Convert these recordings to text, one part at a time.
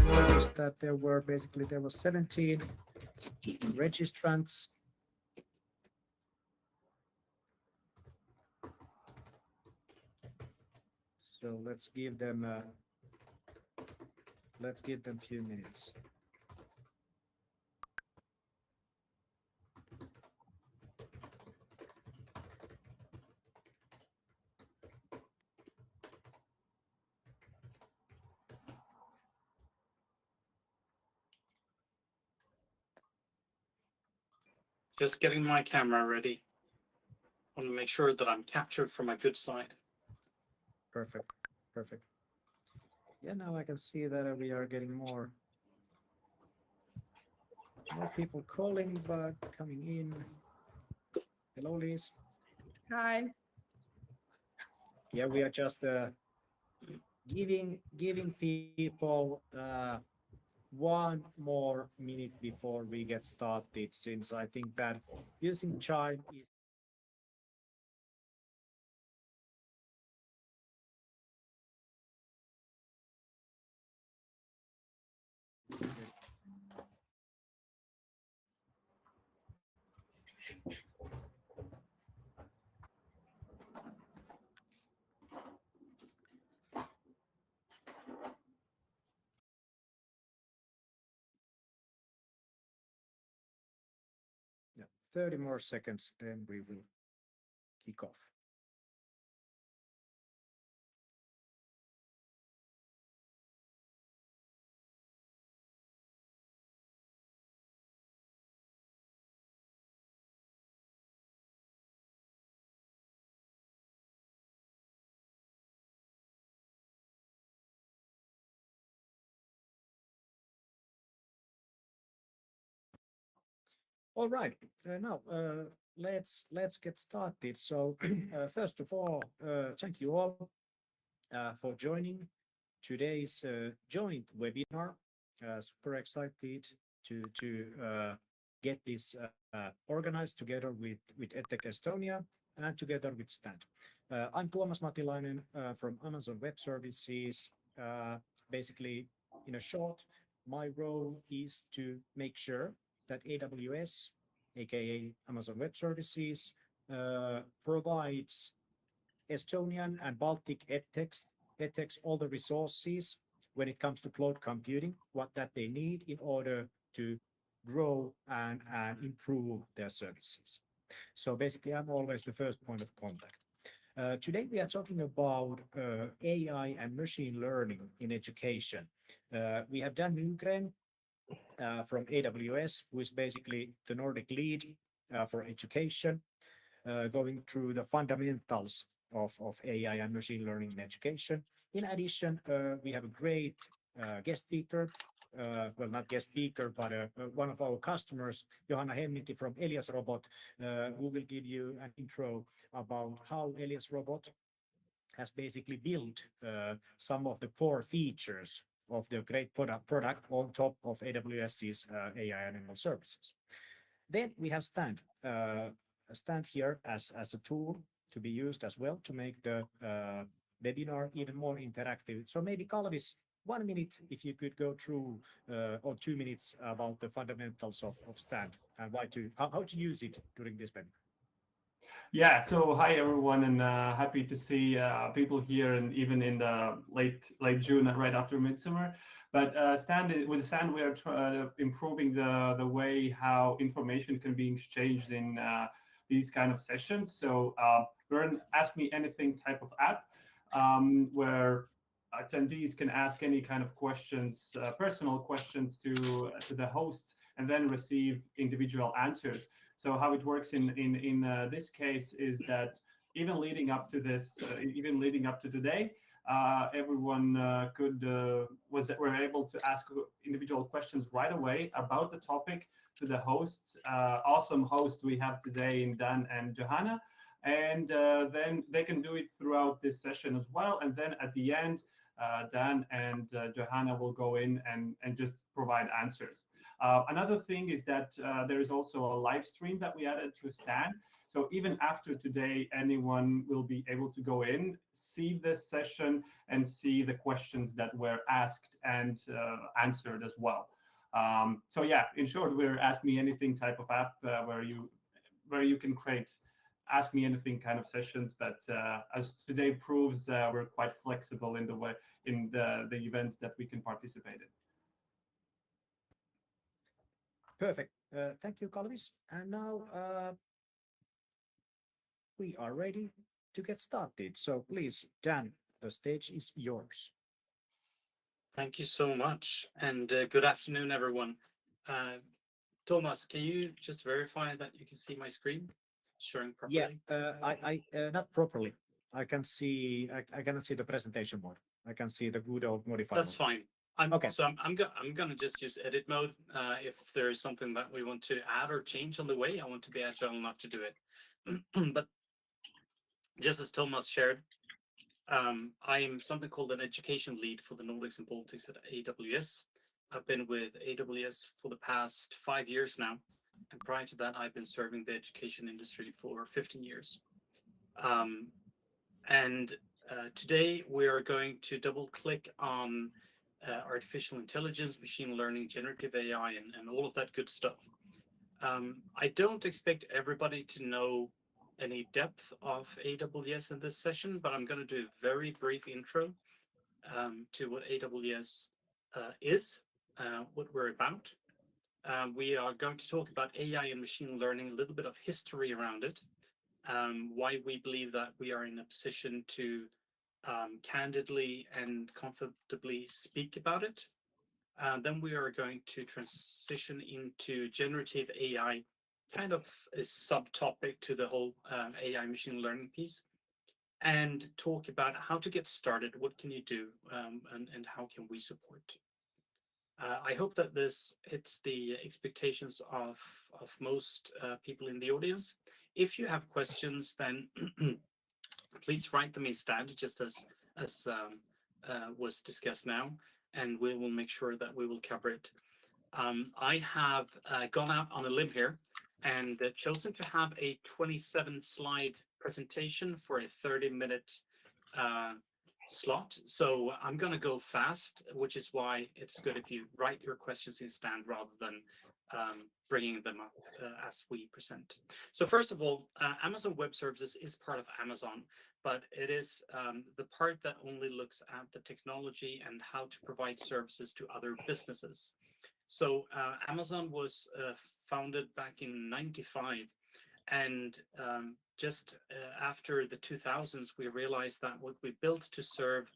Noticed that there were 17 registrants. So let's give them a few minutes. Just getting my camera ready. I want to make sure that I'm captured from a good side. Perfect. Yeah, now I can see that we are getting more people calling, but coming in. Hello, Liz. Hi. Yeah, we are just giving people 1 more minute before we get started, since I think that using chime is yeah, 30 more seconds, then we will kick off. All right, now let's get started. So first of all, thank you all for joining today's joint webinar. Super excited to get this organized together with EdTech Estonia and together with Stand. I'm Tuomas Matilainen from Amazon Web Services. Basically, in a short, my role is to make sure that AWS, aka Amazon Web Services, provides Estonian and Baltic EdTechs all the resources when it comes to cloud computing, what that they need in order to grow and improve their services. So basically, I'm always the first point of contact. Today we are talking about AI and machine learning in education. We have Dan Nygren from AWS, who is basically the Nordic lead for education, going through the fundamentals of AI and machine learning in education. In addition, we have a great guest speaker, well, not guest speaker, but one of our customers, Johanna Hemminki from Elias Robot, who will give you an intro about how Elias Robot has basically built some of the core features of the great product on top of AWS's AI and ML services. Then we have Stand. Stand here as a tool to be used as well to make the webinar even more interactive. So maybe Kalvis, 1 minute, if you could go through, or 2 minutes about the fundamentals of Stand and how to use it during this webinar. Yeah, so hi everyone, and happy to see people here, and even in the late June, right after midsummer. But with Stand, we are improving the way how information can be exchanged in these kind of sessions. So we're an Ask Me Anything type of app where attendees can ask any kind of questions, personal questions to the hosts, and then receive individual answers. So how it works in this case is that even leading up to today, everyone were able to ask individual questions right away about the topic to the hosts. Awesome hosts we have today in Dan and Johanna, and then they can do it throughout this session as well. And then at the end, Dan and Johanna will go in and just provide answers. Another thing is that there is also a live stream that we added to Stand. So even after today, anyone will be able to go in, see this session, and see the questions that were asked and answered as well. So yeah, in short, we're Ask Me Anything type of app where you can create Ask Me Anything kind of sessions. But as today proves, we're quite flexible in the way in the events that we can participate in. Perfect. Thank you, Kalvis. And now we are ready to get started. So please, Dan, the stage is yours. Thank you so much, and good afternoon, everyone. Thomas, can you just verify that you can see my screen showing properly? Yeah, I not properly. I can see. I cannot see the presentation mode. I can see the good old modify That's mode. fine. Okay. So I'm gonna just use edit mode. If there is something that we want to add or change on the way, I want to be agile enough to do it. But just as Thomas shared, I am something called an education lead for the Nordics and Baltics at AWS. I've been with AWS for the past 5 years now, and prior to that, I've been serving the education industry for 15 years. Today we are going to double click on artificial intelligence, machine learning, generative AI, and all of that good stuff. I don't expect everybody to know any depth of AWS in this session, but I'm going to do a very brief intro to what AWS is, what we're about. We are going to talk about AI and machine learning, a little bit of history around it, why we believe that we are in a position to candidly and comfortably speak about it. Then we are going to transition into generative AI, kind of a subtopic to the whole AI machine learning piece, and talk about how to get started, what can you do, and how can we support. I hope that this hits the expectations of most people in the audience. If you have questions, then please write them in Stand, just as was discussed now, and we will make sure that we will cover it. I have gone out on a limb here and chosen to have a 27-slide presentation for a 30-minute slot. So I'm going to go fast, which is why it's good if you write your questions in Stand rather than bringing them up as we present. So first of all, Amazon Web Services is part of Amazon, but it is the part that only looks at the technology and how to provide services to other businesses. So Amazon was founded back in '95, and just after the 2000s, we realized that what we built to serve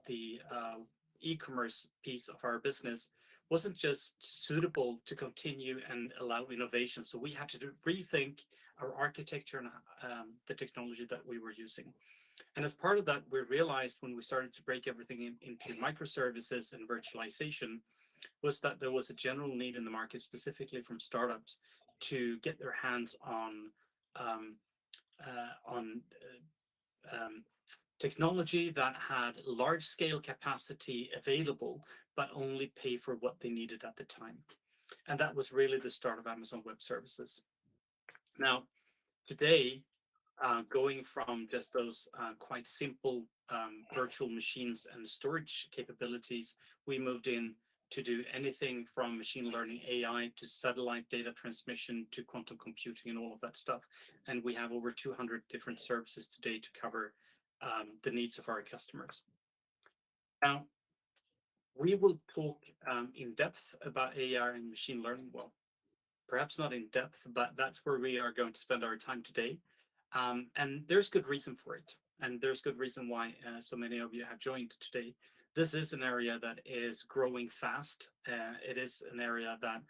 the e-commerce piece of our business wasn't just suitable to continue and allow innovation. So we had to rethink our architecture and the technology that we were using. And as part of that, we realized when we started to break everything into microservices and virtualization, was that there was a general need in the market, specifically from startups, to get their hands on technology that had large-scale capacity available, but only pay for what they needed at the time. And that was really the start of Amazon Web Services. Now, today, going from just those quite simple virtual machines and storage capabilities, we moved in to do anything from machine learning AI to satellite data transmission to quantum computing and all of that stuff. And we have over 200 different services today to cover the needs of our customers. Now, we will talk in depth about AI and machine learning. Well, perhaps not in depth, but that's where we are going to spend our time today. And there's good reason for it. And there's good reason why so many of you have joined today. This is an area that is growing fast. It is an area that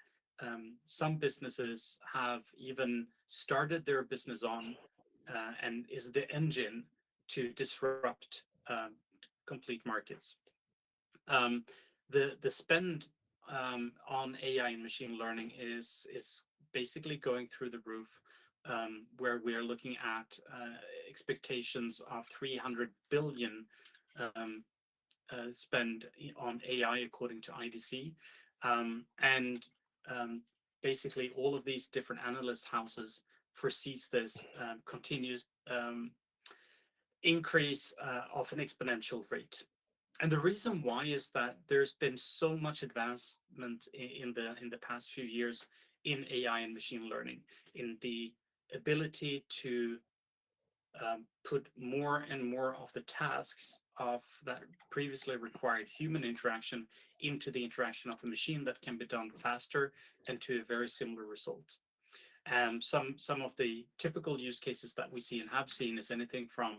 some businesses have even started their business on and is the engine to disrupt complete markets. The spend on AI and machine learning is basically going through the roof, where we are looking at expectations of 300 billion spend on AI according to IDC, and basically all of these different analyst houses foresees this continuous increase of an exponential rate. And the reason why is that there's been so much advancement in the past few years in AI and machine learning, in the ability to put more and more of the tasks of that previously required human interaction into the interaction of a machine that can be done faster and to a very similar result. And some of the typical use cases that we see and have seen is anything from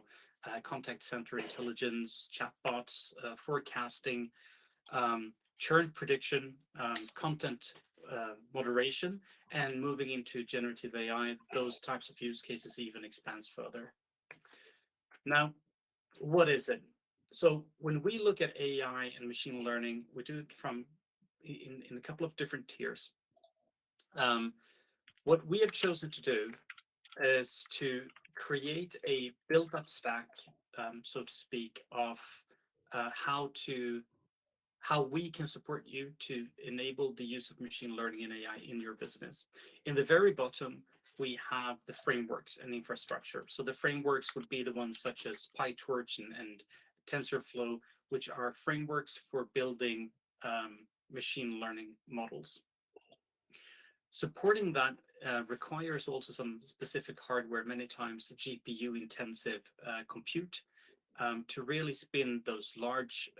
contact center intelligence, chatbots, forecasting, churn prediction, content moderation, and moving into generative AI. Those types of use cases even expands further. Now, what is it? So when we look at AI and machine learning, we do it from in a couple of different tiers. What we have chosen to do is to create a built-up stack, so to speak, of how we can support you to enable the use of machine learning and AI in your business. In the very bottom, we have the frameworks and infrastructure. So the frameworks would be the ones such as PyTorch and TensorFlow, which are frameworks for building machine learning models. Supporting that requires also some specific hardware, many times GPU intensive compute, to really spin those large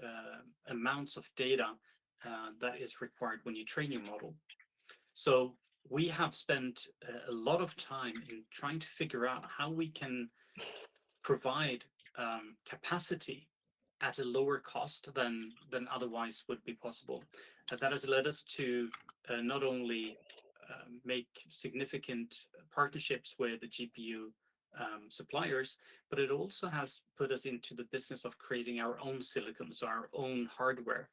amounts of data that is required when you train your model. So we have spent a lot of time in trying to figure out how we can provide capacity at a lower cost than otherwise would be possible. That has led us to not only make significant partnerships with the GPU suppliers, but it also has put us into the business of creating our own silicon, so our own hardware,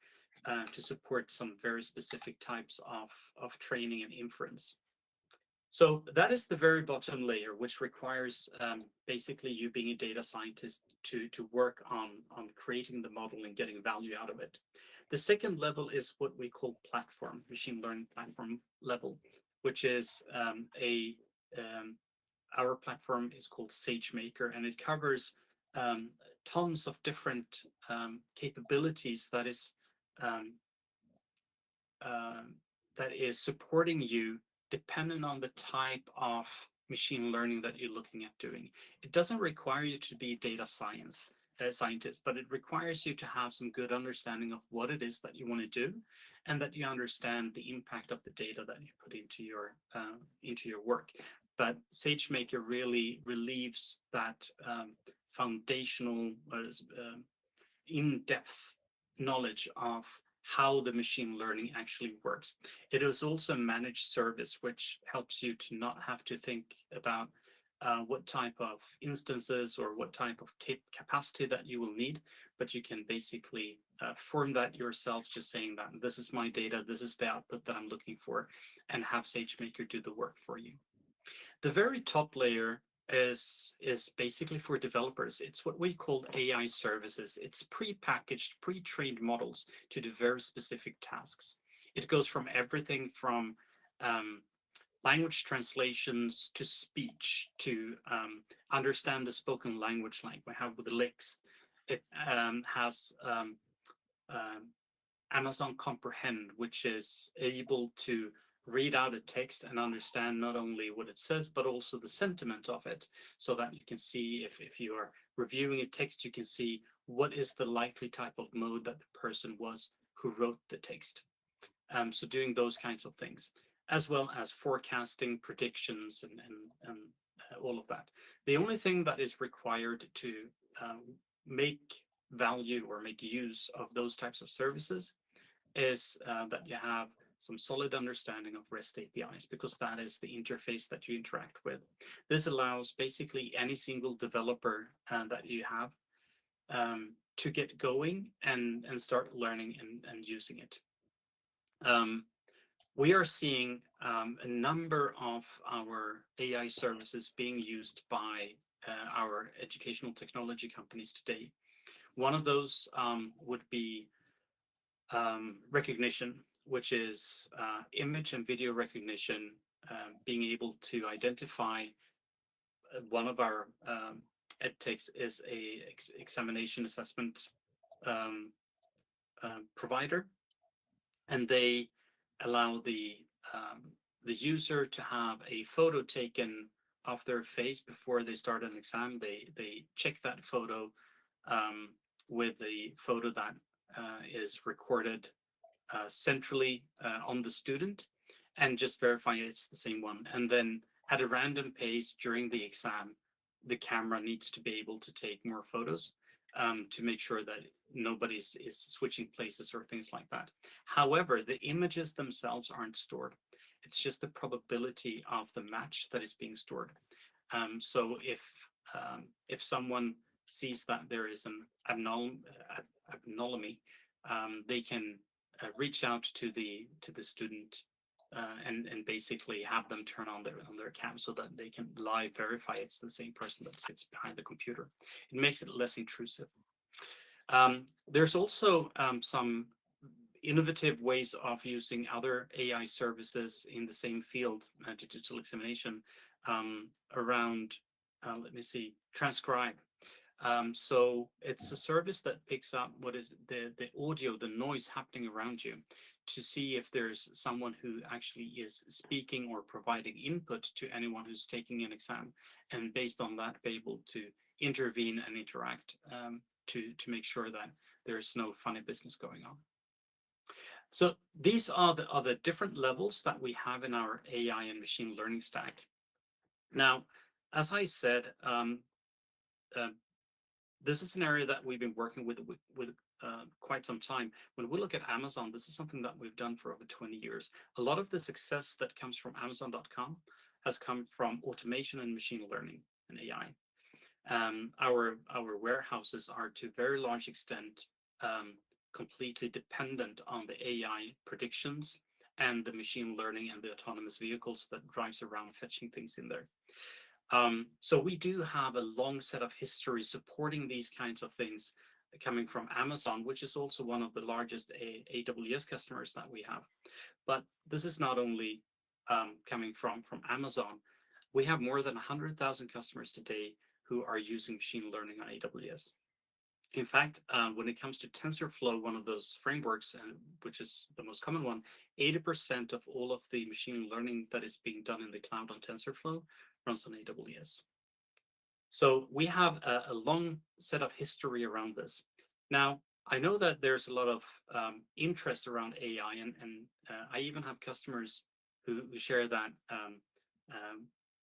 to support some very specific types of training and inference. So that is the very bottom layer, which requires basically you being a data scientist to work on creating the model and getting value out of it. The second level is what we call platform, machine learning platform level, which is our platform is called SageMaker, and it covers tons of different capabilities that is supporting you depending on the type of machine learning that you're looking at doing. It doesn't require you to be data scientist, but it requires you to have some good understanding of what it is that you want to do, and that you understand the impact of the data that you put into your work. But SageMaker really relieves that foundational, in-depth knowledge of how the machine learning actually works. It is also a managed service, which helps you to not have to think about what type of instances or what type of capacity that you will need, but you can basically form that yourself, just saying that this is my data, this is the output that I'm looking for, and have SageMaker do the work for you. The very top layer is basically for developers. It's what we call AI services. It's pre-packaged, pre-trained models to do very specific tasks. It goes from everything from language translations to speech to understand the spoken language like we have with the licks. It has Amazon Comprehend, which is able to read out a text and understand not only what it says, but also the sentiment of it, so that you can see if you are reviewing a text, you can see what is the likely type of mode that the person was who wrote the text. So doing those kinds of things, as well as forecasting, predictions, and all of that. The only thing that is required to make value or make use of those types of services is that you have some solid understanding of REST APIs, because that is the interface that you interact with. This allows basically any single developer that you have to get going and start learning and using it. We are seeing a number of our AI services being used by our educational technology companies today. One of those would be recognition, which is image and video recognition, being able to identify one of our EdTechs is a examination assessment um, provider, and they allow the user to have a photo taken of their face before they start an exam. They check that photo with the photo that is recorded centrally on the student, and just verify it's the same one. And then at a random pace during the exam, the camera needs to be able to take more photos to make sure that nobody is switching places or things like that. However, the images themselves aren't stored. It's just the probability of the match that is being stored. So if someone sees that there is an abnormality, they can reach out to the student and basically have them turn on their cam so that they can live verify it's the same person that sits behind the computer. It makes it less intrusive. There's also some innovative ways of using other AI services in the same field, digital examination, around, let me see, transcribe. So it's a service that picks up what is the audio, the noise happening around you, to see if there's someone who actually is speaking or providing input to anyone who's taking an exam, and based on that, be able to intervene and interact to make sure that there's no funny business going on. So these are the different levels that we have in our AI and machine learning stack. Now, as I said, this is an area that we've been working with quite some time. When we look at Amazon, this is something that we've done for over 20 years. A lot of the success that comes from Amazon.com has come from automation and machine learning and AI. Our warehouses are to a very large extent completely dependent on the AI predictions and the machine learning and the autonomous vehicles that drives around fetching things in there. So we do have a long set of history supporting these kinds of things coming from Amazon, which is also one of the largest AWS customers that we have. But this is not only coming from Amazon. We have more than 100,000 customers today who are using machine learning on AWS. In fact, when it comes to TensorFlow, one of those frameworks, which is the most common one, 80% of all of the machine learning that is being done in the cloud on TensorFlow runs on AWS. So we have a long set of history around this. Now, I know that there's a lot of interest around AI, and I even have customers who share that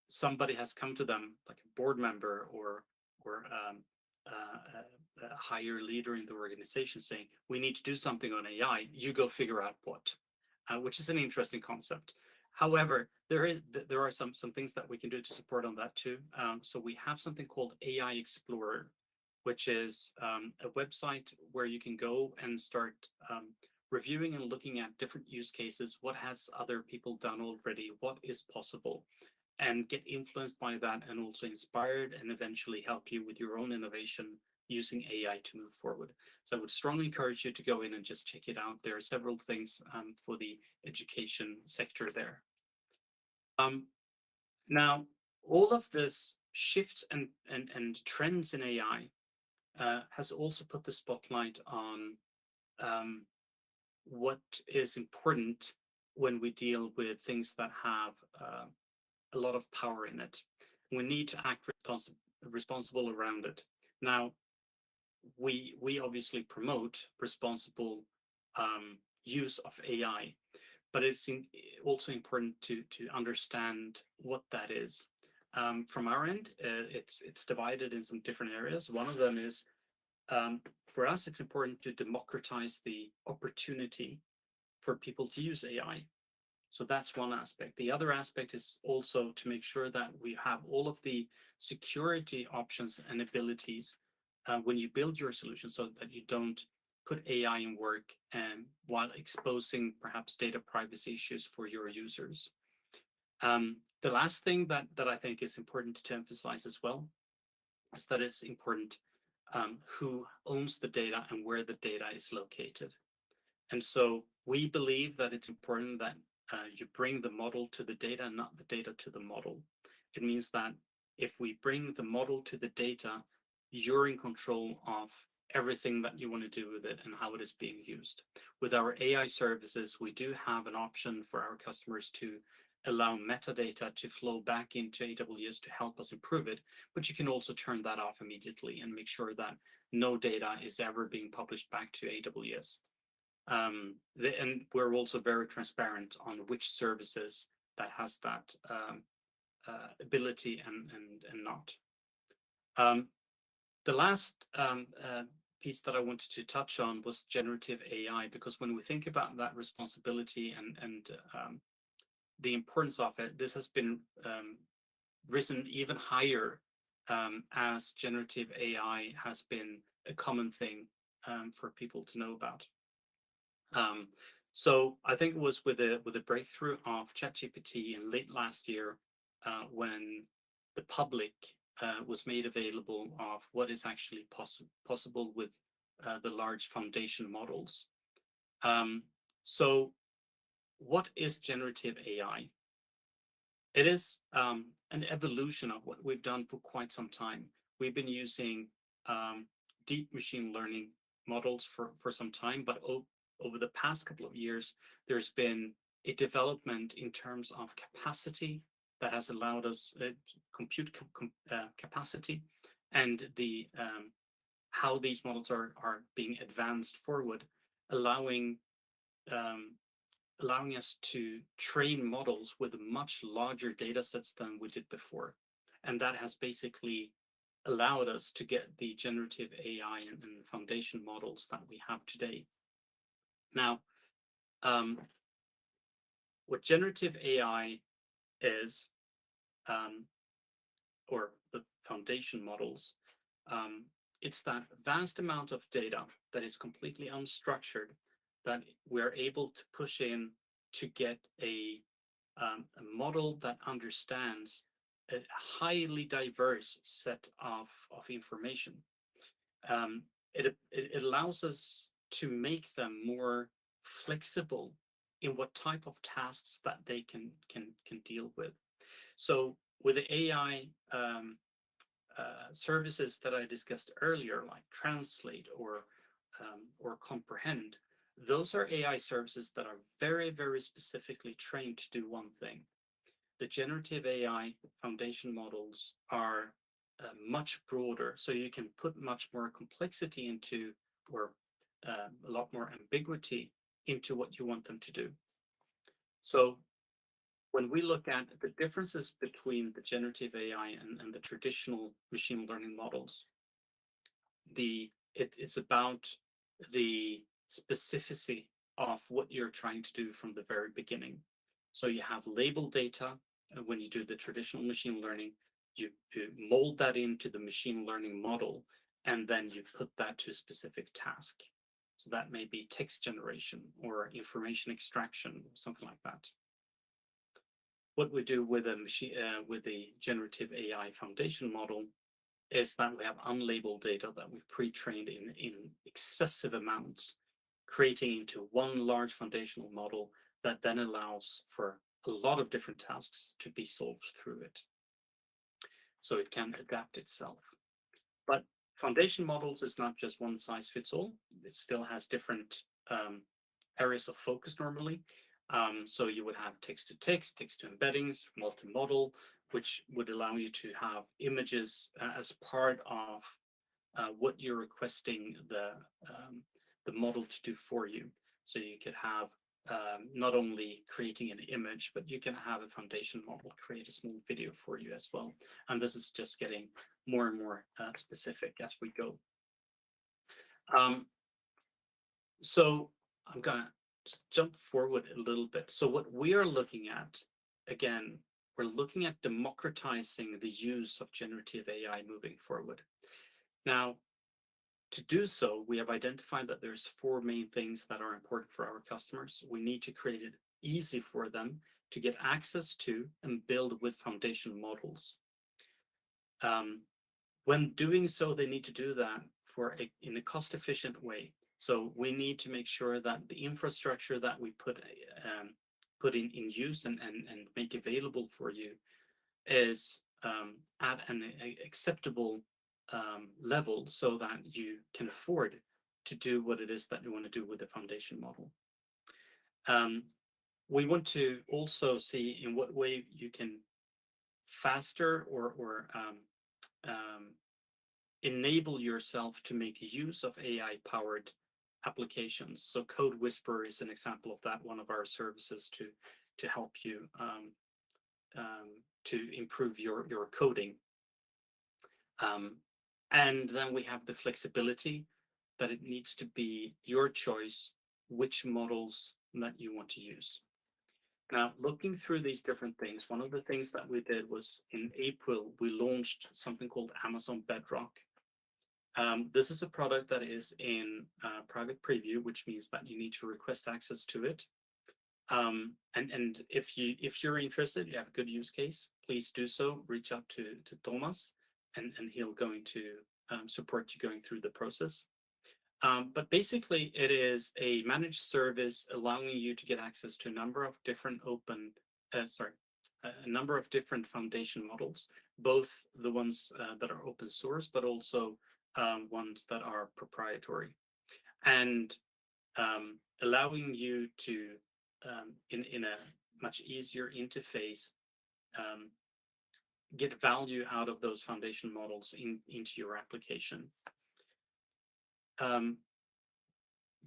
somebody has come to them, like a board member or a higher leader in the organization, saying, we need to do something on AI, you go figure out what, which is an interesting concept. However, there are some things that we can do to support on that too. So we have something called AI Explorer, which is a website where you can go and start reviewing and looking at different use cases. What has other people done already? What is possible? And get influenced by that, and also inspired, and eventually help you with your own innovation using AI to move forward. So I would strongly encourage you to go in and just check it out. There are several things for the education sector there. Now, all of this shifts and trends in AI has also put the spotlight on what is important when we deal with things that have a lot of power in it. We need to act responsible around it. Now, we obviously promote responsible use of AI, but it's also important to understand what that is. From our end, it's divided in some different areas. One of them is, for us, it's important to democratize the opportunity for people to use AI. So that's one aspect. The other aspect is also to make sure that we have all of the security options and abilities when you build your solution, so that you don't put AI in work while exposing perhaps data privacy issues for your users. The last thing that I think is important to emphasize as well is that it's important who owns the data and where the data is located. And so we believe that it's important that you bring the model to the data, not the data to the model. It means that if we bring the model to the data, you're in control of everything that you want to do with it and how it is being used. With our AI services, we do have an option for our customers to allow metadata to flow back into AWS to help us improve it, but you can also turn that off immediately and make sure that no data is ever being published back to AWS. And we're also very transparent on which services that has that ability and not. The last piece that I wanted to touch on was generative AI, because when we think about that responsibility and the importance of it, this has been risen even higher as generative AI has been a common thing for people to know about. So I think it was with the breakthrough of ChatGPT in late last year, when the public was made available of what is actually possible with the large foundation models. So what is generative AI? It is an evolution of what we've done for quite some time. We've been using deep machine learning models for some time, but over the past couple of years, there's been a development in terms of capacity that has allowed us compute capacity, and the how these models are being advanced forward, allowing us to train models with much larger data sets than we did before. And that has basically allowed us to get the generative AI and foundation models that we have today. Now, what generative AI is, or the foundation models, it's that vast amount of data that is completely unstructured that we're able to push in to get a model that understands a highly diverse set of information. It allows us to make them more flexible in what type of tasks that they can deal with. So with the AI services that I discussed earlier, like Translate or Comprehend, those are AI services that are very, very specifically trained to do one thing. The generative AI foundation models are much broader, so you can put much more complexity into, or a lot more ambiguity into what you want them to do. So when we look at the differences between the generative AI and the traditional machine learning models, it's about the specificity of what you're trying to do from the very beginning. So you have label data. When you do the traditional machine learning, you mold that into the machine learning model, and then you put that to a specific task. So that may be text generation or information extraction, something like that. What we do with the generative AI foundation model is that we have unlabeled data that we pre-trained in excessive amounts, creating into one large foundational model that then allows for a lot of different tasks to be solved through it. So it can adapt itself. But foundation models is not just one size fits all. It still has different areas of focus normally. So you would have text to text, text to embeddings, multimodal, which would allow you to have images as part of what you're requesting the model to do for you. So you could have not only creating an image, but you can have a foundation model create a small video for you as well. And this is just getting more and more specific as we go. So I'm gonna just jump forward a little bit. So what we are looking at, again, we're looking at democratizing the use of generative AI moving forward. Now, to do so, we have identified that there's 4 main things that are important for our customers. We need to create it easy for them to get access to and build with foundation models. When doing so, they need to do that in a cost-efficient way. So we need to make sure that the infrastructure that we put in use and make available for you is at an acceptable level, so that you can afford to do what it is that you want to do with the foundation model. We want to also see in what way you can faster or enable yourself to make use of AI-powered applications. So Code Whisperer is an example of that, one of our services to help you to improve your coding. And then we have the flexibility that it needs to be your choice which models that you want to use. Now, looking through these different things, one of the things that we did was in April, we launched something called Amazon Bedrock. This is a product that is in private preview, which means that you need to request access to it. And if you're interested, you have a good use case, please do so. Reach out to Thomas, and he'll going to support you going through the process. But basically, it is a managed service allowing you to get access to a number of different a number of different foundation models, both the ones that are open source, but also ones that are proprietary, and allowing you to, in a much easier interface, get value out of those foundation models into your application.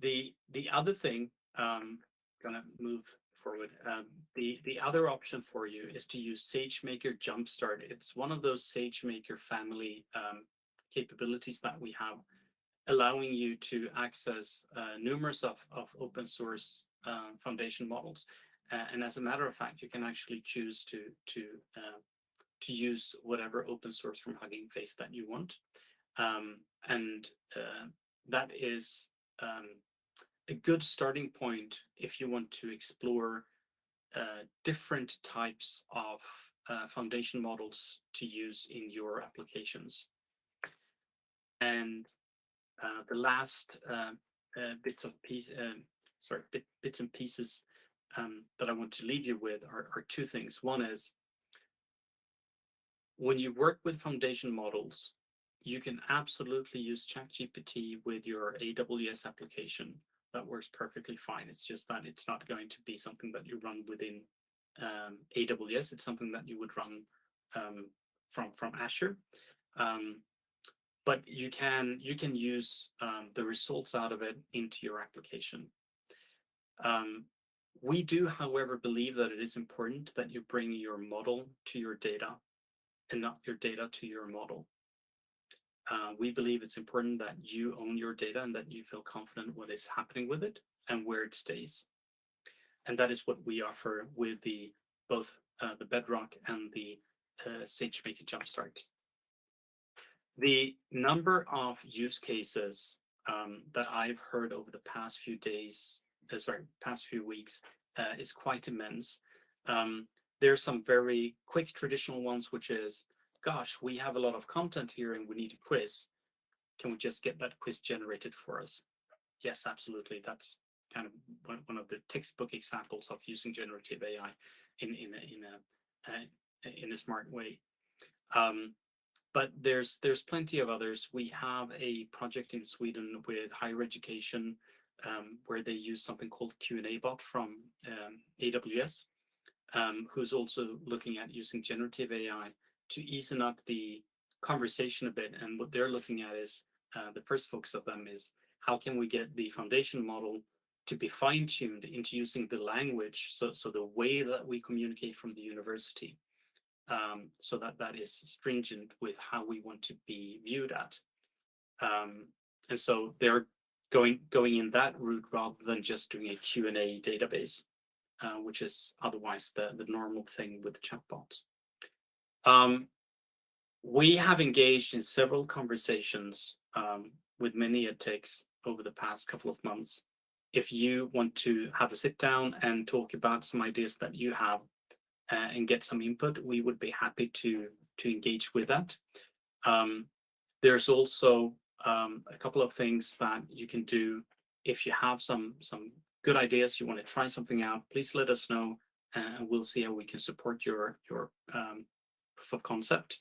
The other thing, gonna move forward. The other option for you is to use SageMaker Jumpstart. It's one of those SageMaker family capabilities that we have, allowing you to access numerous of open source foundation models. And as a matter of fact, you can actually choose to use whatever open source from Hugging Face that you want. And that is a good starting point if you want to explore different types of foundation models to use in your applications. And the last bits and pieces that I want to leave you with are two things. One is, when you work with foundation models, you can absolutely use ChatGPT with your AWS application. That works perfectly fine. It's just that it's not going to be something that you run within AWS. It's something that you would run from Azure. But you can use the results out of it into your application. We do, however, believe that it is important that you bring your model to your data and not your data to your model. We believe it's important that you own your data and that you feel confident what is happening with it and where it stays. And that is what we offer with both the Bedrock and the SageMaker Jumpstart. The number of use cases that I've heard over the past few weeks is quite immense. There's some very quick traditional ones, which is, gosh, we have a lot of content here and we need a quiz. Can we just get that quiz generated for us? Yes, absolutely. That's kind of one of the textbook examples of using generative AI in a smart way. But there's plenty of others. We have a project in Sweden with higher education where they use something called Q&A bot from AWS, who's also looking at using generative AI to ease up the conversation a bit. And what they're looking at is, the first focus of them is, how can we get the foundation model to be fine-tuned into using the language, so the way that we communicate from the university, so that is stringent with how we want to be viewed at. And so they're going in that route rather than just doing a Q&A database, which is otherwise the normal thing with the chatbots. We have engaged in several conversations with many EdTechs over the past couple of months. If you want to have a sit down and talk about some ideas that you have and get some input, we would be happy to engage with that. There's also a couple of things that you can do if you have some good ideas, you want to try something out, please let us know, and we'll see how we can support your proof of concept.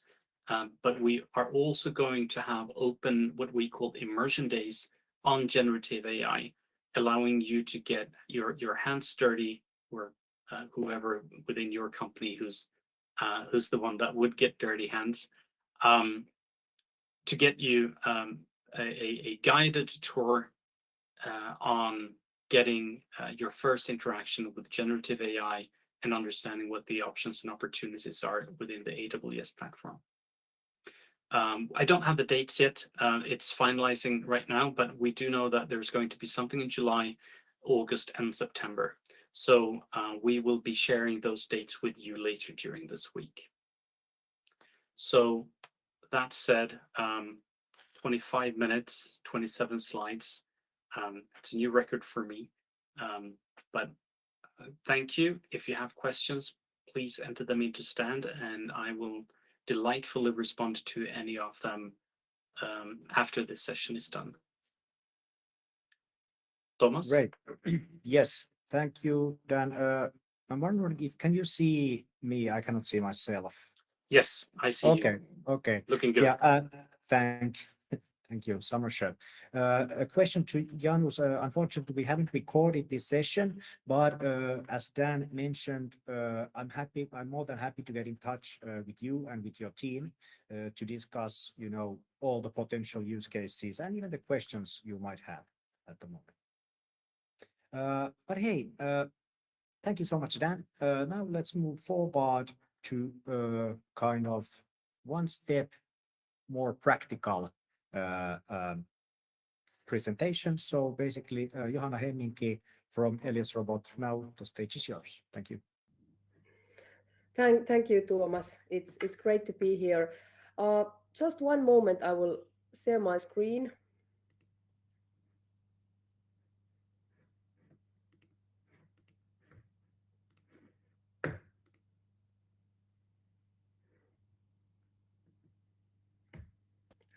But we are also going to have open what we call immersion days on generative AI, allowing you to get your hands dirty, or whoever within your company who's the one that would get dirty hands, to get you a guided tour on getting your first interaction with generative AI and understanding what the options and opportunities are within the AWS platform. I don't have the dates yet. It's finalizing right now, but we do know that there's going to be something in July, August, and September. So we will be sharing those dates with you later during this week. So that said, 25 minutes, 27 slides. It's a new record for me, but thank you. If you have questions, please enter them into Stand, and I will delightfully respond to any of them after this session is done. Thomas? Great. Yes, thank you, Dan. I'm wondering if can you see me? I cannot see myself. Yes, I see Okay, you. okay. Looking good. Yeah, thank you, summer show. A question to Janus. Unfortunately, we haven't recorded this session, but as Dan mentioned, I'm more than happy to get in touch with you and with your team to discuss, all the potential use cases and even the questions you might have at the moment. But hey, thank you so much, Dan. Now let's move forward to kind of one step more practical presentation. So basically, Johanna Hemminki from Elias Robot. Now the stage is yours. Thank you. Thank you, Thomas. It's great to be here. Just one moment, I will share my screen.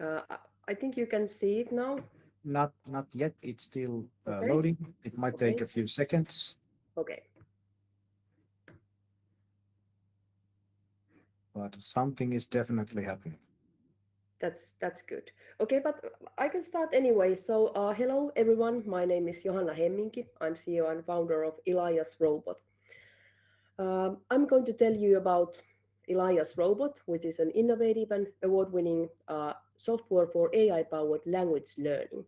I think you can see it now. Not yet. It's still Okay. loading. It might take a few seconds. Okay. But something is definitely happening. That's good. Okay, but I can start anyway. So hello everyone, my name is Johanna Hemminki. I'm CEO and founder of Elias Robot. I'm going to tell you about Elias Robot, which is an innovative and award-winning software for AI-powered language learning.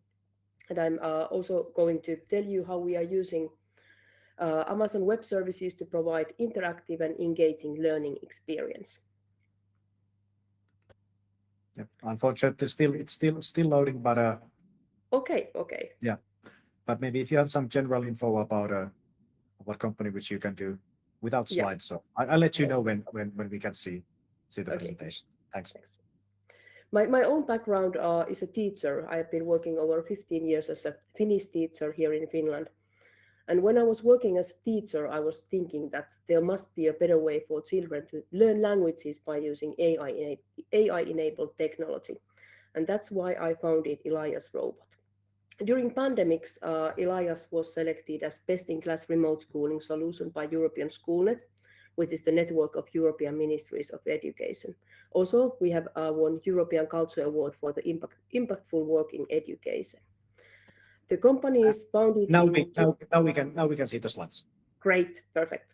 And I'm also going to tell you how we are using Amazon Web Services to provide interactive and engaging learning experience. Yeah. Unfortunately, it's still loading, but Okay. yeah. But maybe if you have some general info about what company which you can do without slides, so I'll let you know when we can see the presentation. Thanks. My own background is a teacher. I have been working over 15 years as a Finnish teacher here in Finland. And when I was working as a teacher, I was thinking that there must be a better way for children to learn languages by using AI-enabled technology. And that's why I founded Elias Robot. During pandemics, Elias was selected as best-in-class remote schooling solution by European Schoolnet, which is the network of European Ministries of Education. Also, we have won European Culture Award for the impactful work in education. The company is founded. Now we can see the slides. Great, perfect.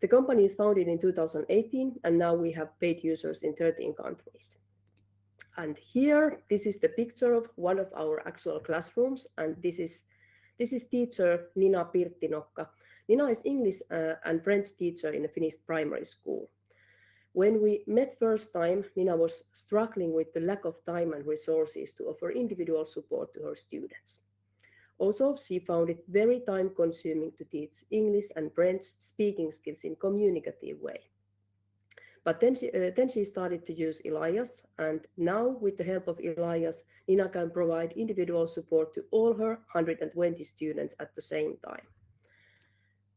The company is founded in 2018, and now we have paid users in 13 countries. And here, this is the picture of one of our actual classrooms, and this is teacher Nina Pirttinokka. Nina is English and French teacher in a Finnish primary school. When we met first time, Nina was struggling with the lack of time and resources to offer individual support to her students. Also, she found it very time-consuming to teach English and French speaking skills in communicative way. But then she started to use Elias, and now with the help of Elias, Nina can provide individual support to all her 120 students at the same time.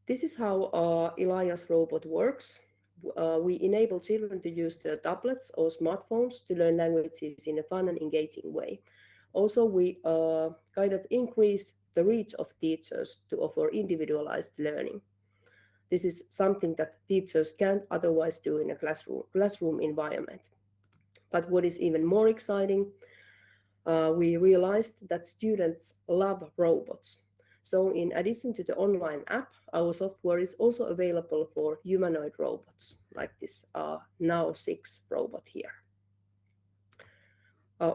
This is how Elias Robot works. We enable children to use their tablets or smartphones to learn languages in a fun and engaging way. Also, we kind of increase the reach of teachers to offer individualized learning. This is something that teachers can't otherwise do in a classroom environment. But what is even more exciting, we realized that students love robots. So in addition to the online app, our software is also available for humanoid robots, like this Now 6 robot here.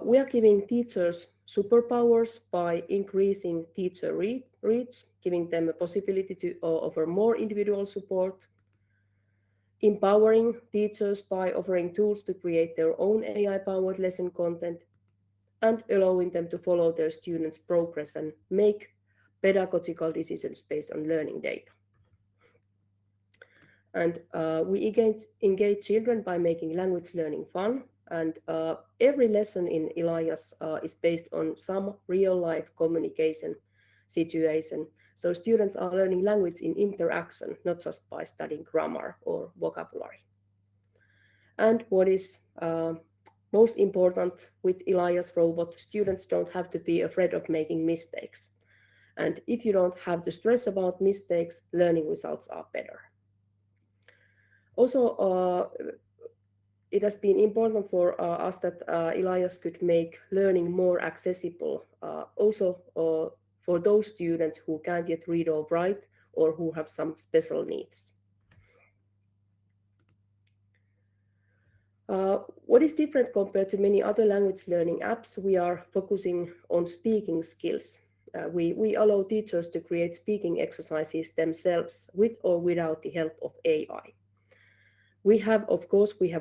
We are giving teachers superpowers by increasing teacher reach, giving them a possibility to offer more individual support, empowering teachers by offering tools to create their own AI-powered lesson content, and allowing them to follow their students' progress and make pedagogical decisions based on learning data. And we engage children by making language learning fun. And every lesson in Elias is based on some real-life communication situation. So students are learning language in interaction, not just by studying grammar or vocabulary. And what is most important with Elias robot, students don't have to be afraid of making mistakes. And if you don't have the stress about mistakes, learning results are better. Also, it has been important for us that Elias could make learning more accessible, also for those students who can't yet read or write or who have some special needs. What is different compared to many other language learning apps? We are focusing on speaking skills. We allow teachers to create speaking exercises themselves with or without the help of AI. We have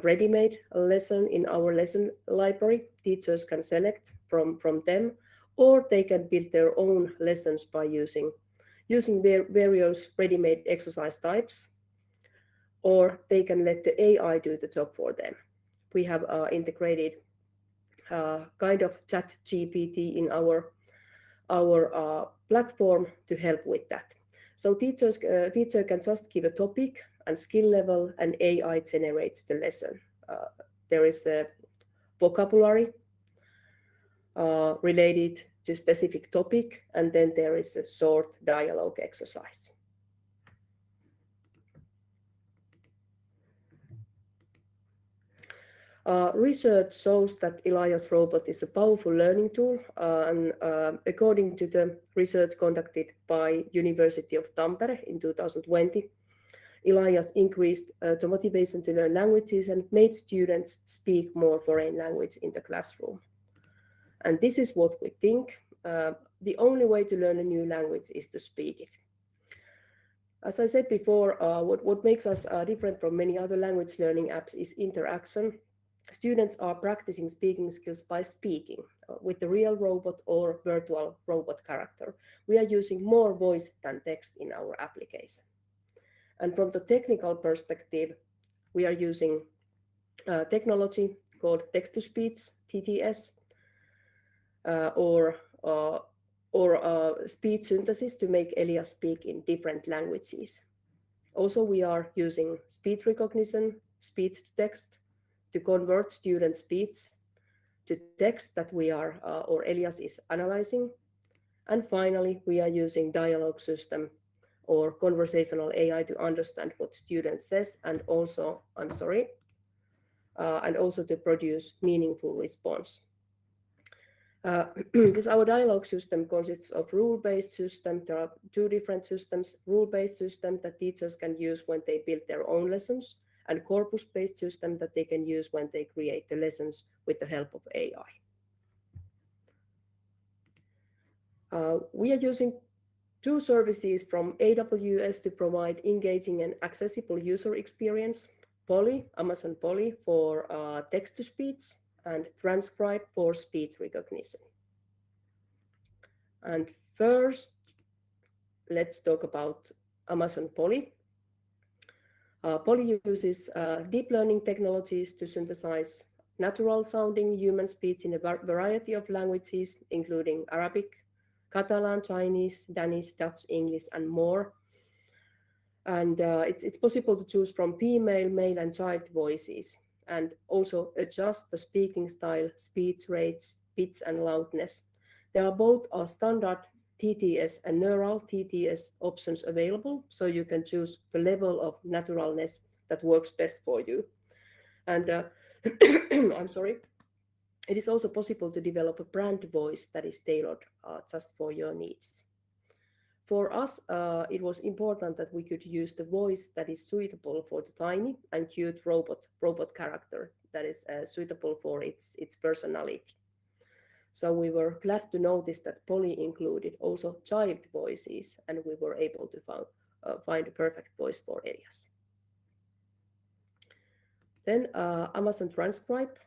ready-made a lesson in our lesson library. Teachers can select from them, or they can build their own lessons by using various ready-made exercise types, or they can let the AI do the job for them. We have integrated kind of chat GPT in our platform to help with that. So teacher can just give a topic and skill level, and AI generates the lesson. There is a vocabulary related to specific topic, and then there is a short dialogue exercise. Research shows that Elias robot is a powerful learning tool, and according to the research conducted by University of Tampere in 2020, Elias increased the motivation to learn languages and made students speak more foreign language in the classroom. And this is what we think. The only way to learn a new language is to speak it. As I said before, what makes us different from many other language learning apps is interaction. Students are practicing speaking skills by speaking with the real robot or virtual robot character. We are using more voice than text in our application. And from the technical perspective, we are using technology called text-to-speech, TTS, or speech synthesis to make Elias speak in different languages. Also, we are using speech recognition, speech-to-text, to convert student speech to text that we are, or Elias is analyzing. And finally, we are using dialogue system or conversational AI to understand what student says and also, and also to produce meaningful response. Because our dialogue system consists of rule-based system. There are two different systems: rule-based system that teachers can use when they build their own lessons, and corpus-based system that they can use when they create the lessons with the help of AI. We are using two services from AWS to provide engaging and accessible user experience: Polly, Amazon Polly for text-to-speech, and Transcribe for speech recognition. And first, let's talk about Amazon Polly. Polly uses deep learning technologies to synthesize natural-sounding human speech in a variety of languages, including Arabic, Catalan, Chinese, Danish, Dutch, English, and more. And it's possible to choose from female, male, and child voices, and also adjust the speaking style, speech rates, pitch, and loudness. There are both standard TTS and neural TTS options available, so you can choose the level of naturalness that works best for you. And I'm sorry, it is also possible to develop a brand voice that is tailored just for your needs. For us, it was important that we could use the voice that is suitable for the tiny and cute robot character that is suitable for its personality. So we were glad to notice that Polly included also child voices, and we were able to find a perfect voice for Elias. Then Amazon Transcribe.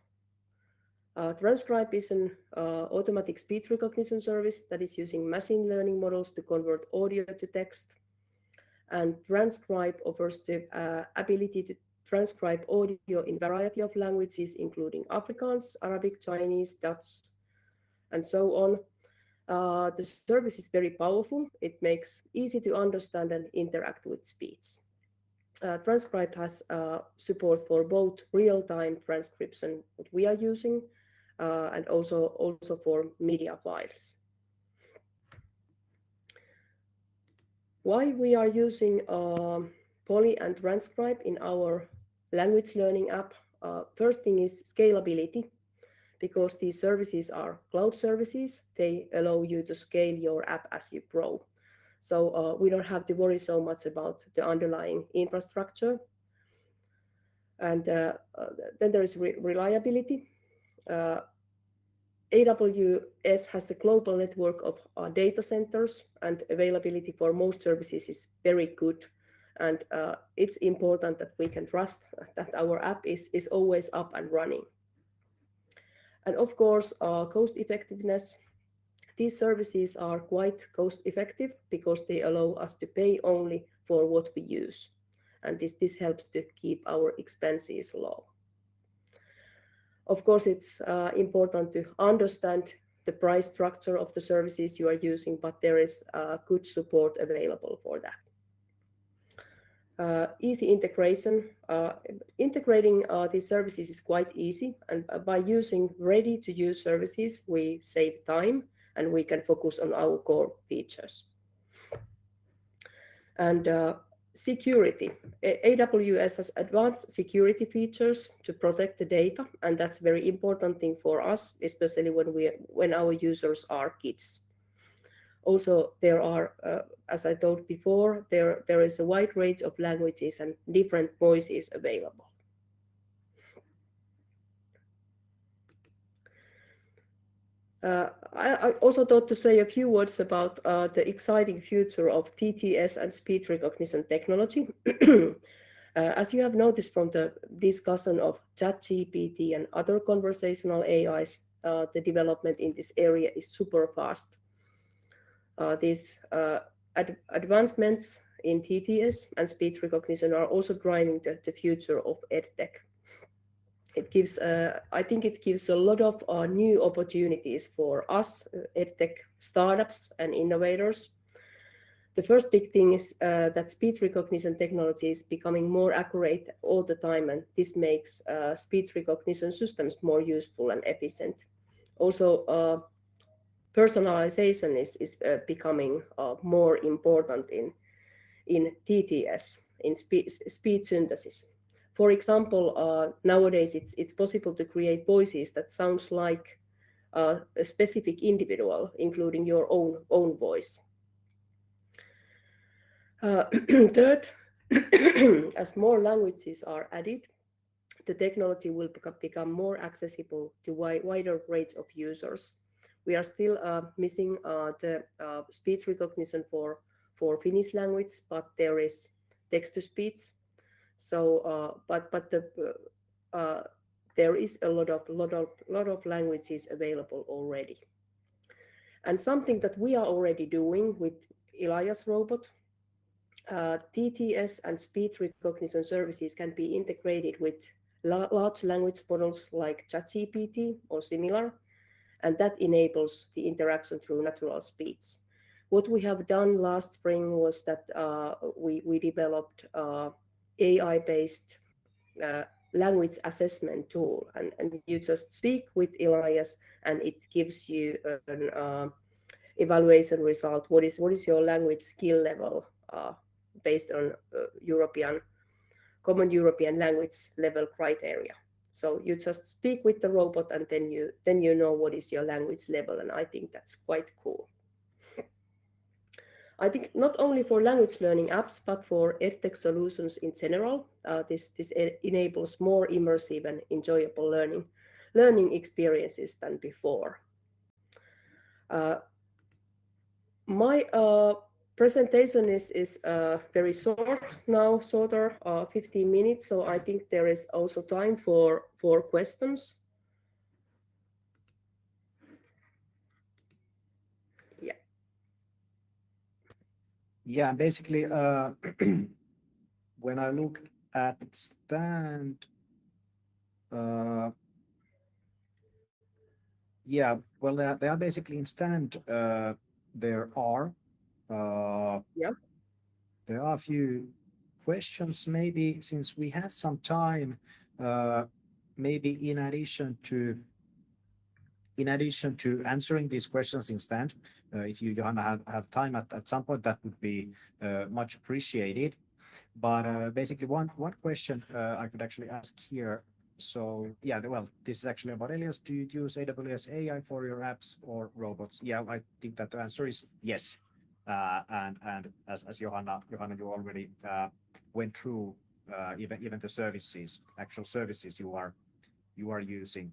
Transcribe is an automatic speech recognition service that is using machine learning models to convert audio to text. And Transcribe offers the ability to transcribe audio in variety of languages, including Afrikaans, Arabic, Chinese, Dutch, and so on. The service is very powerful. It makes easy to understand and interact with speech. Transcribe has support for both real-time transcription that we are using and also for media files. Why we are using Polly and Transcribe in our language learning app? First thing is scalability. Because these services are cloud services, they allow you to scale your app as you grow. So we don't have to worry so much about the underlying infrastructure. And then there is reliability. AWS has a global network of data centers, and availability for most services is very good. And it's important that we can trust that our app is always up and running. And of course, cost effectiveness. These services are quite cost effective because they allow us to pay only for what we use. And this helps to keep our expenses low. Of course, it's important to understand the price structure of the services you are using, but there is good support available for that. Easy integration. Integrating these services is quite easy, and by using ready-to-use services, we save time and we can focus on our core features. And security. AWS has advanced security features to protect the data, and that's a very important thing for us, especially when our users are kids. Also, there are, as I told before, there is a wide range of languages and different voices available. I also thought to say a few words about the exciting future of TTS and speech recognition technology. As you have noticed from the discussion of ChatGPT and other conversational AIs, the development in this area is super fast. These advancements in TTS and speech recognition are also driving the future of EdTech. It gives, I think it gives a lot of new opportunities for us, EdTech startups and innovators. The first big thing is that speech recognition technology is becoming more accurate all the time, and this makes speech recognition systems more useful and efficient. Also, personalization is becoming more important in TTS, in speech synthesis. For example, nowadays it's possible to create voices that sounds like a specific individual, including your own voice. Third, as more languages are added, the technology will become more accessible to wider range of users. We are still missing the speech recognition for Finnish language, but there is text-to-speech. So, there is a lot of languages available already. And something that we are already doing with Elias robot, TTS and speech recognition services can be integrated with large language models like ChatGPT or similar, and that enables the interaction through natural speech. What we have done last spring was that we developed AI-based language assessment tool, and you just speak with Elias, and it gives you evaluation result. What is your language skill level based on common European language level criteria? So you just speak with the robot, and then you know what is your language level, and I think that's quite cool. I think not only for language learning apps, but for EdTech solutions in general, this enables more immersive and enjoyable learning experiences than before. My presentation is very short now, shorter, 15 minutes. So I think there is also time for questions. Yeah. Yeah, basically, when I look at stand, yeah, well, they are basically in stand. There are Yeah. there are a few questions. Maybe since we have some time, maybe in addition to answering these questions in stand, if you, Johanna, have time at some point, that would be much appreciated. But basically, one question I could actually ask here. So yeah, well, this is actually about Elias. Do you use AWS AI for your apps or robots? Yeah, I think that the answer is yes. And as Johanna, you already went through even the services, actual services you are using.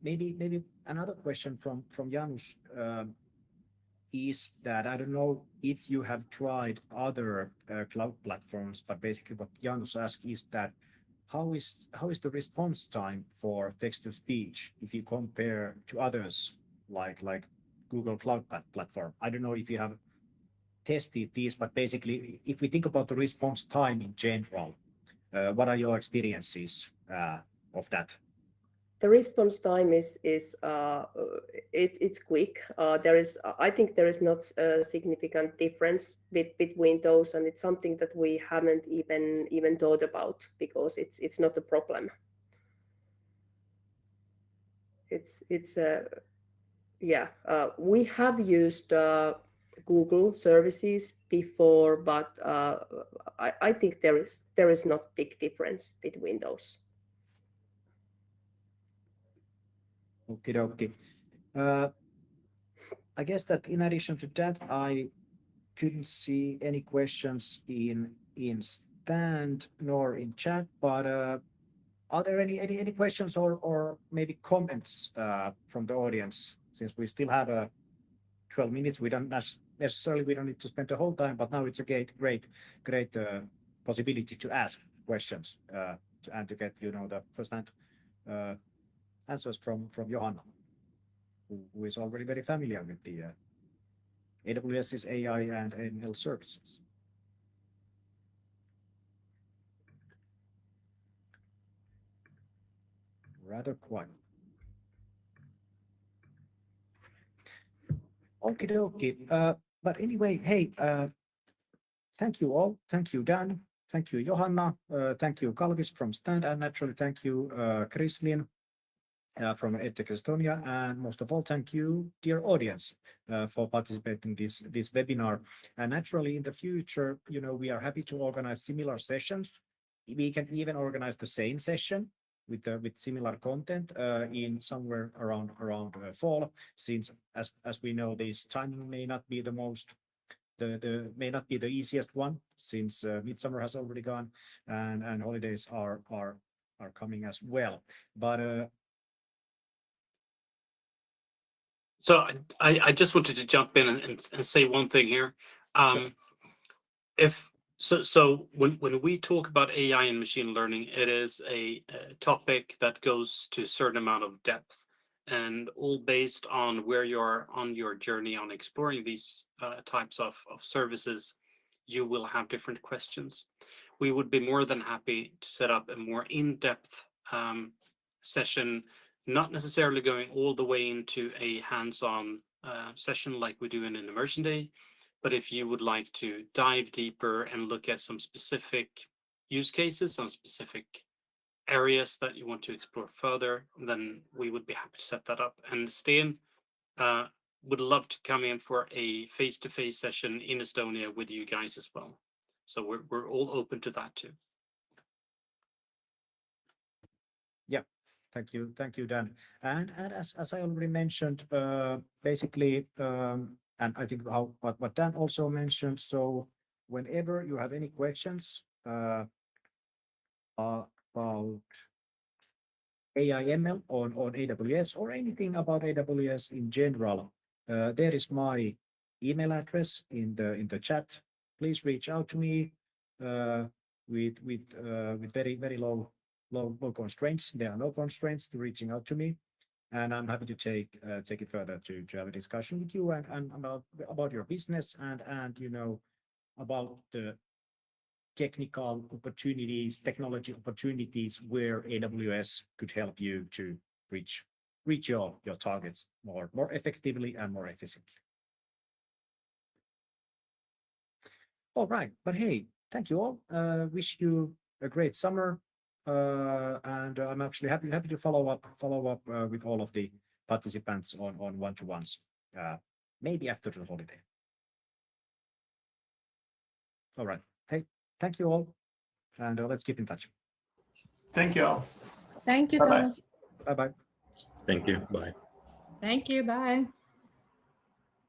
Maybe another question from Janus. Is that I don't know if you have tried other cloud platforms, but basically what Janus asked is that how is the response time for text to speech if you compare to others like Google Cloud Platform? I don't know if you have tested these, but basically if we think about the response time in general, what are your experiences of that? The response time is it's quick. I think there is not a significant difference between those, and it's something that we haven't even thought about because it's not a problem. Yeah, we have used Google services before, but I think there is not big difference between those. Okay. I guess that in addition to that, I couldn't see any questions in stand nor in chat, but are there any questions or maybe comments from the audience? Since we still have 12 minutes, we don't necessarily need to spend the whole time, but now it's a great possibility to ask questions and to get the first-hand answers from Johanna, who is already very familiar with the AWS's AI and ML services. Rather quiet. Okie dokie. But anyway, hey, thank you all. Thank you, Dan. Thank you, Johanna. Thank you, Kalvis from Stand, and naturally thank you, Krislin from EdTechs Estonia, and most of all, thank you, dear audience, for participating this webinar. And naturally, in the future, we are happy to organize similar sessions. We can even organize the same session with similar content in somewhere around fall, since as we know, this timing may not be may not be the easiest one, since midsummer has already gone and holidays are coming as well. But so I just wanted to jump in and say one thing here. So when we talk about AI and machine learning, it is a topic that goes to a certain amount of depth, and all based on where you are on your journey on exploring these types of services, you will have different questions. We would be more than happy to set up a more in-depth session, not necessarily going all the way into a hands-on session like we do in an immersion day. But if you would like to dive deeper and look at some specific use cases, some specific areas that you want to explore further, then we would be happy to set that up. And Sten, would love to come in for a face-to-face session in Estonia with you guys as well. So we're all open to that too. Yeah, thank you, Dan. And as I already mentioned, basically, and I think what Dan also mentioned. So whenever you have any questions about AI/ML on AWS or anything about AWS in general, there is my email address in the chat. Please reach out to me with very low constraints. There are no constraints to reaching out to me, and I'm happy to take it further to have a discussion with you and about your business and about the technical opportunities, technology opportunities where AWS could help you to reach your targets more effectively and more efficiently. All right, but hey, thank you all. Wish you a great summer, and I'm actually happy to follow up with all of the participants on one-to-ones, maybe after the holiday. All right, hey, thank you all, and let's keep in touch. Thank you all. Thank you, Bye-bye. Thomas. Bye bye. Thank you. Bye. Thank you. Bye.